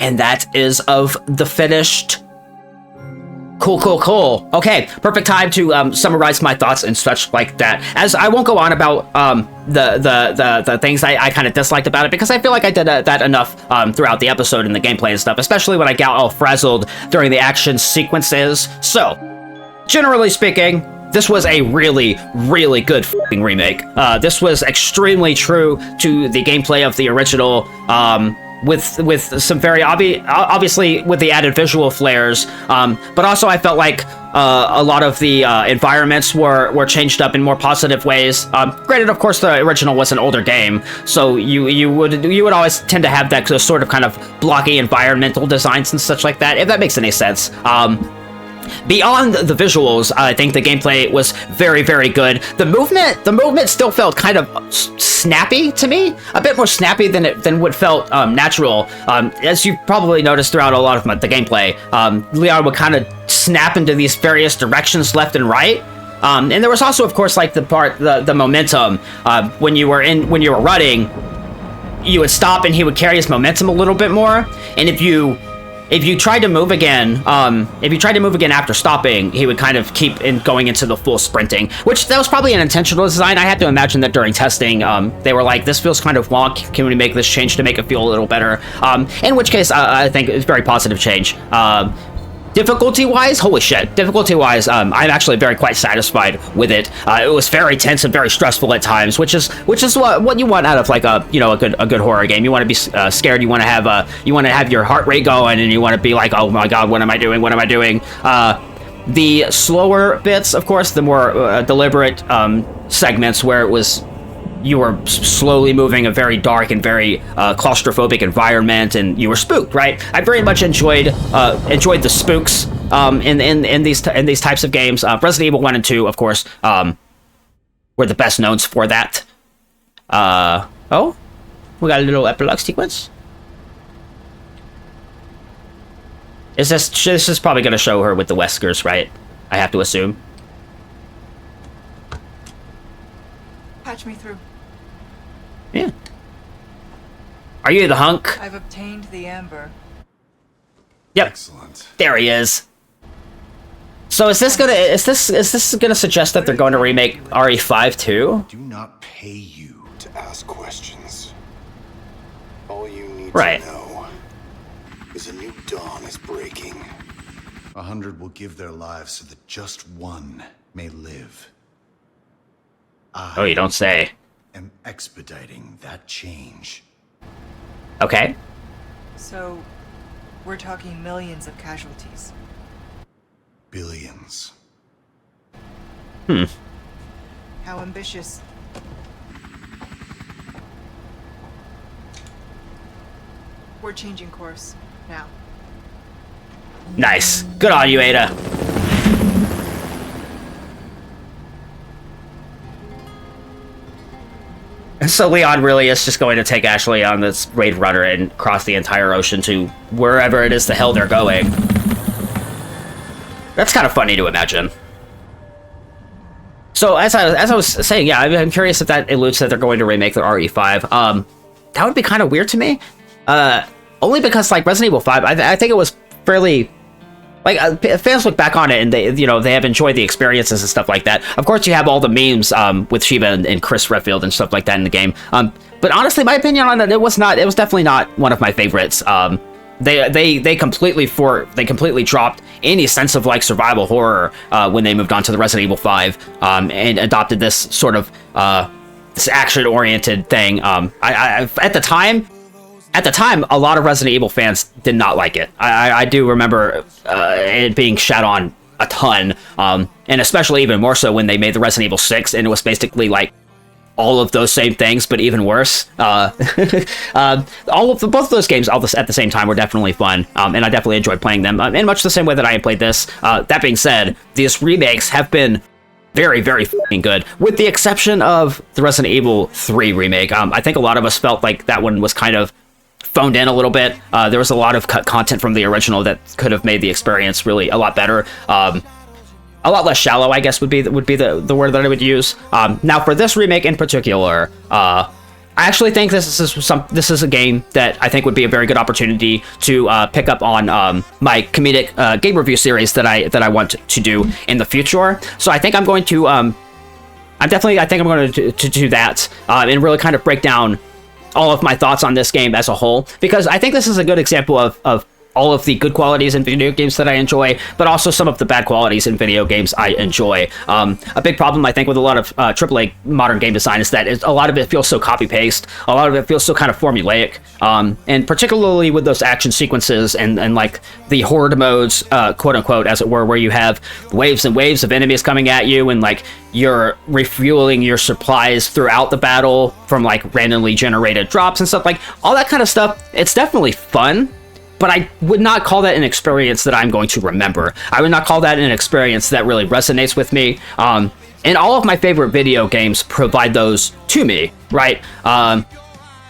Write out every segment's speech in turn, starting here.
And that is of the finished. Cool. Okay, perfect time to summarize my thoughts and such like that. As I won't go on about the things I kind of disliked about it, because I feel like I did that enough throughout the episode and the gameplay and stuff, especially when I got all frazzled during the action sequences. So, generally speaking, this was a really, really good f***ing remake. This was extremely true to the gameplay of the original, with some very obviously with the added visual flares, but also I felt like a lot of the environments were changed up in more positive ways. Granted, of course, the original was an older game, so you would always tend to have that sort of kind of blocky environmental designs and such like that, if that makes any sense. Beyond the visuals, I think the gameplay was very, very good. The movement still felt kind of snappy to me, a bit more snappy than what felt natural. As you probably noticed throughout a lot of the gameplay, Leon would kind of snap into these various directions left and right. And there was also, of course, like the momentum. When you were running, you would stop and he would carry his momentum a little bit more. And if you tried to move again, after stopping, he would kind of keep going into the full sprinting, which that was probably an intentional design. I have to imagine that during testing, they were like, this feels kind of wonk. Can we make this change to make it feel a little better? In which case, I think it's a very positive change. Difficulty-wise, holy shit. Difficulty-wise, I'm actually quite satisfied with it. It was very tense and very stressful at times, which is what you want out of like a good horror game. You want to be scared. You want to have your heart rate going, and you want to be like, oh my god, what am I doing? What am I doing? The slower bits, of course, the more deliberate segments where you were slowly moving a very dark and very claustrophobic environment, and you were spooked, right? I very much enjoyed the spooks in these types of games. Resident Evil 1 and 2, of course, were the best knowns for that. Oh, we got a little epilogue sequence. This is probably going to show her with the whiskers, right? I have to assume. Patch me through. Yeah. Are you the hunk? I've obtained the amber. Yep. Excellent. There he is. So is this gonna suggest that they're going to remake RE5 too? Do not pay you to ask questions. All you need Right. to know is a new dawn is breaking. 100 will give their lives so that just one may live. Oh, you don't say. Am expediting that change. Okay. So, we're talking millions of casualties. Billions. How ambitious. We're changing course now. Nice. Good on you, Ada. So Leon really is just going to take Ashley on this raid runner and cross the entire ocean to wherever it is the hell they're going. That's kind of funny to imagine. So as I was saying, yeah, I'm curious if that alludes that they're going to remake the RE5. That would be kind of weird to me. Only because like Resident Evil 5, I think it was fairly. Like, fans look back on it and they have enjoyed the experiences and stuff like that. Of course, you have all the memes with Shiva and Chris Redfield and stuff like that in the game. But honestly, my opinion on it, it was definitely not one of my favorites. They completely dropped any sense of like survival horror when they moved on to the Resident Evil 5 and adopted this sort of this action-oriented thing. At the time, a lot of Resident Evil fans did not like it. I do remember it being shat on a ton, and especially even more so when they made the Resident Evil 6, and it was basically like all of those same things, but even worse. Both of those games at the same time were definitely fun, and I definitely enjoyed playing them in much the same way that I played this. That being said, these remakes have been very, very fucking good, with the exception of the Resident Evil 3 remake. I think a lot of us felt like that one was kind of phoned in a little bit. There was a lot of cut content from the original that could have made the experience really a lot better. A lot less shallow, I guess, would be the word that I would use. Now, for this remake in particular, I actually think this is a game that I think would be a very good opportunity to pick up on my comedic game review series that I want to do in the future. So I think I'm going to I think I'm going to do that and really kind of break down all of my thoughts on this game as a whole, because I think this is a good example of all of the good qualities in video games that I enjoy, but also some of the bad qualities in video games I enjoy. A big problem, I think, with a lot of AAA modern game design is that a lot of it feels so copy-paste. A lot of it feels so kind of formulaic. And particularly with those action sequences and like the horde modes, quote-unquote, as it were, where you have waves and waves of enemies coming at you, and like you're refueling your supplies throughout the battle from like randomly generated drops and stuff. Like all that kind of stuff, it's definitely fun, but I would not call that an experience that I'm going to remember. I would not call that an experience that really resonates with me. And all of my favorite video games provide those to me, right?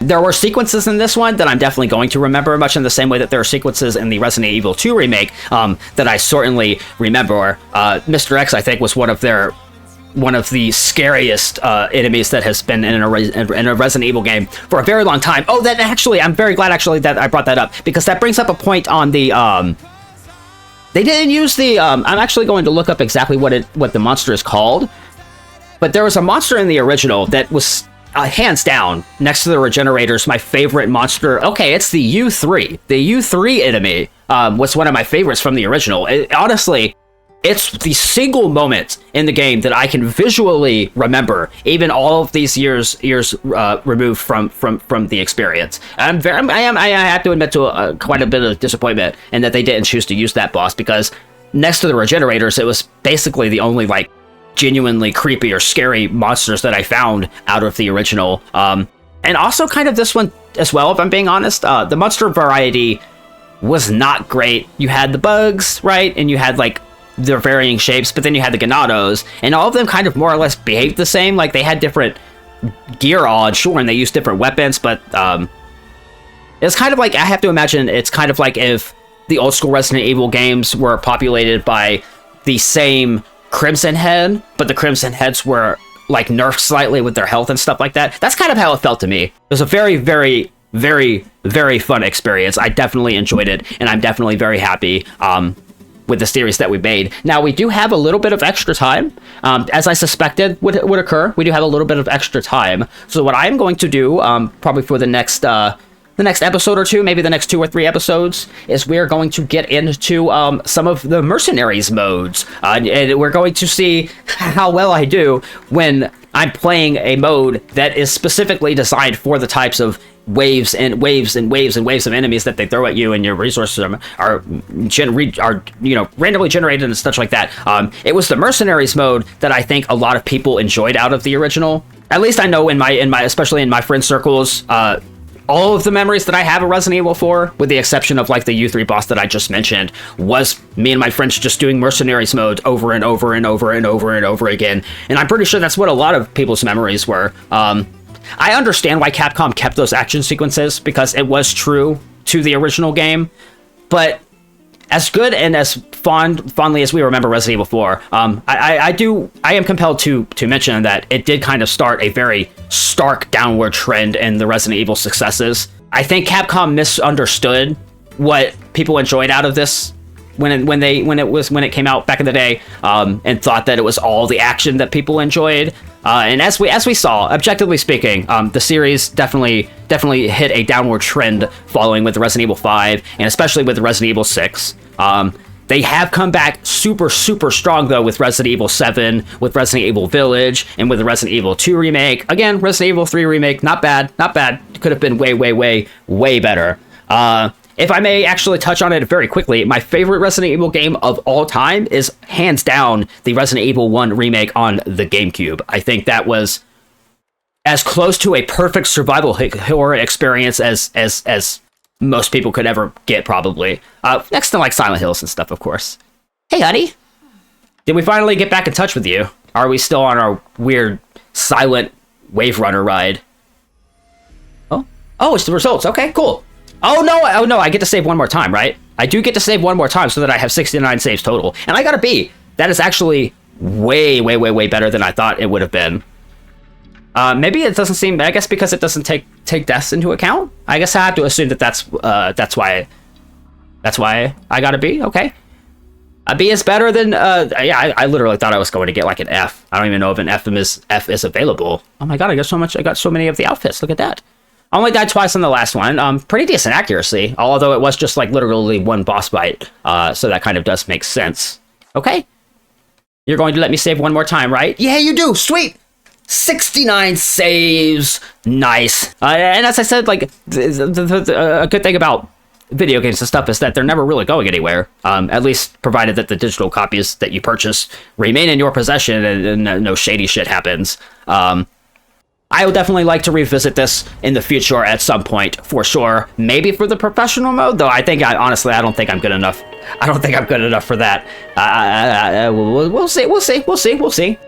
There were sequences in this one that I'm definitely going to remember, much in the same way that there are sequences in the Resident Evil 2 remake that I certainly remember. Mr. X, I think, was one of the scariest enemies that has been in a Resident Evil game for a very long time. Oh, that actually, I'm very glad actually that I brought that up, because that brings up a point on the, they didn't use the, I'm actually going to look up exactly what the monster is called, but there was a monster in the original that was, hands down, next to the Regenerators, my favorite monster. Okay, it's the U3. The U3 enemy was one of my favorites from the original. Honestly, it's the single moment in the game that I can visually remember, even all of these years removed from the experience. I have to admit to quite a bit of disappointment in that they didn't choose to use that boss, because next to the Regenerators, it was basically the only like genuinely creepy or scary monsters that I found out of the original. And also kind of this one as well, if I'm being honest. The monster variety was not great. You had the bugs, right? And you had like their varying shapes, but then you had the Ganados, and all of them kind of more or less behaved the same. Like they had different gear on, sure, and they used different weapons, but it's kind of like, I have to imagine it's kind of like if the old school Resident Evil games were populated by the same Crimson Head, but the Crimson Heads were like nerfed slightly with their health and stuff like that. That's kind of how it felt to me. It was a very, very, very, very fun experience. I definitely enjoyed it, and I'm definitely very happy with the series that we made. Now, we do have a little bit of extra time, as I suspected would occur. We do have a little bit of extra time. So what I'm going to do, probably for the next episode or two, maybe the next 2 or 3 episodes, is we're going to get into some of the Mercenaries modes. And we're going to see how well I do when I'm playing a mode that is specifically designed for the types of waves and waves and waves and waves of enemies that they throw at you, and your resources are randomly generated and such like that. It was the Mercenaries mode that I think a lot of people enjoyed out of the original. At least I know in my especially in my friend circles, all of the memories that I have of Resident Evil 4, with the exception of like the U3 boss that I just mentioned, was me and my friends just doing Mercenaries mode over and over and over and over and over again. And I'm pretty sure that's what a lot of people's memories were. I understand why Capcom kept those action sequences, because it was true to the original game, but as good and as fondly as we remember Resident Evil 4, I am compelled to mention that it did kind of start a very stark downward trend in the Resident Evil successes. I think Capcom misunderstood what people enjoyed out of this when it came out back in the day, and thought that it was all the action that people enjoyed. And as we saw, objectively speaking, the series definitely hit a downward trend following with Resident Evil 5, and especially with Resident Evil 6. They have come back super, super strong, though, with Resident Evil 7, with Resident Evil Village, and with the Resident Evil 2 remake. Again, Resident Evil 3 remake, not bad. Could have been way, way, way, way better. If I may actually touch on it very quickly, my favorite Resident Evil game of all time is hands down the Resident Evil 1 remake on the GameCube. I think that was as close to a perfect survival horror experience as most people could ever get, probably. Next to like Silent Hills and stuff, of course. Hey, honey. Did we finally get back in touch with you? Are we still on our weird silent Wave Runner ride? Oh, it's the results. Okay, cool. Oh no, I get to save one more time, right? I do get to save one more time so that I have 69 saves total. And I got a B. That is actually way, way, way, way better than I thought it would have been. Maybe it doesn't seem. I guess because it doesn't take deaths into account. I guess I have to assume that that's why I got a B. Okay, a B is better than. Yeah, I literally thought I was going to get like an F. I don't even know if an F is available. Oh my god, I got so much. I got so many of the outfits. Look at that. I only died twice on the last one. Pretty decent accuracy, although it was just like literally one boss fight. So that kind of does make sense. Okay, you're going to let me save one more time, right? Yeah, you do. Sweet. 69 saves. Nice. And as I said, like a good thing about video games and stuff is that they're never really going anywhere. At least provided that the digital copies that you purchase remain in your possession and no shady shit happens. I would definitely like to revisit this in the future at some point, for sure. Maybe for the professional mode, though. Honestly, I don't think I'm good enough. I don't think I'm good enough for that. We'll see.